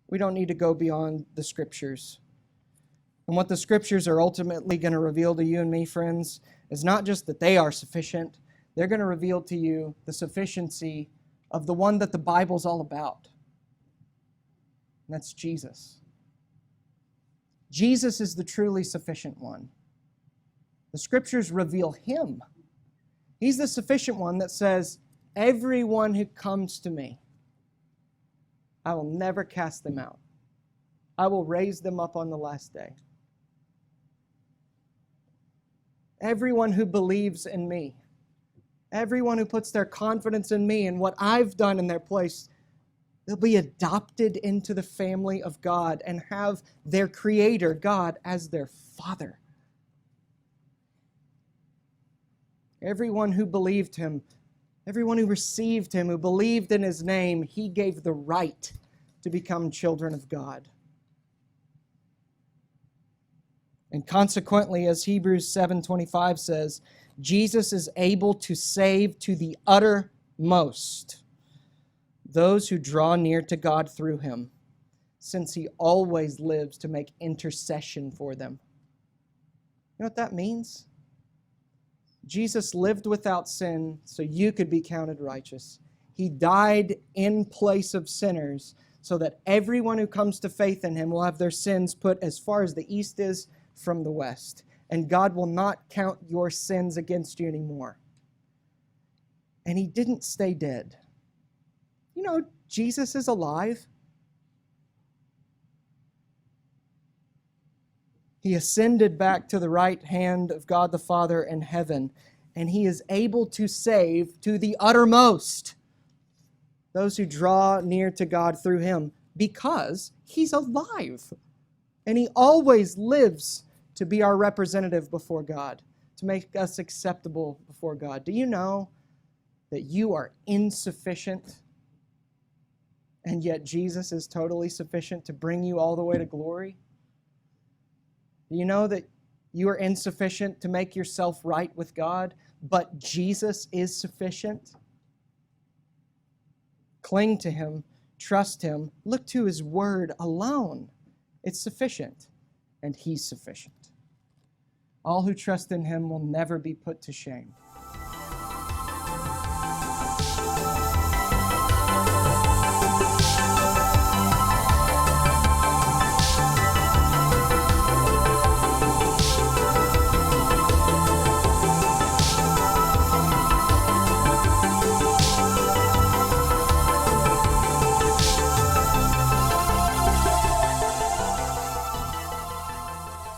We don't need to go beyond the Scriptures. And what the Scriptures are ultimately going to reveal to you and me, friends, is not just that they are sufficient. They're going to reveal to you the sufficiency of the one that the Bible's all about. And that's Jesus. Jesus is the truly sufficient one. The Scriptures reveal Him. He's the sufficient one that says, everyone who comes to me, I will never cast them out. I will raise them up on the last day. Everyone who believes in me, everyone who puts their confidence in me and what I've done in their place, they'll be adopted into the family of God and have their Creator, God, as their Father. Everyone who believed Him, everyone who received Him, who believed in His name, He gave the right to become children of God. And consequently, as Hebrews 7:25 says, Jesus is able to save to the uttermost those who draw near to God through Him, since He always lives to make intercession for them. You know what that means? Jesus lived without sin so you could be counted righteous. He died in place of sinners so that everyone who comes to faith in Him will have their sins put as far as the east is from the west. And God will not count your sins against you anymore. And He didn't stay dead. You know, Jesus is alive. He ascended back to the right hand of God the Father in heaven, and He is able to save to the uttermost those who draw near to God through Him, because He's alive. And He always lives to be our representative before God, to make us acceptable before God. Do you know that you are insufficient, and yet Jesus is totally sufficient to bring you all the way to glory? Do you know that you are insufficient to make yourself right with God, but Jesus is sufficient? Cling to Him, trust Him, look to His Word alone. It's sufficient, and He's sufficient. All who trust in Him will never be put to shame.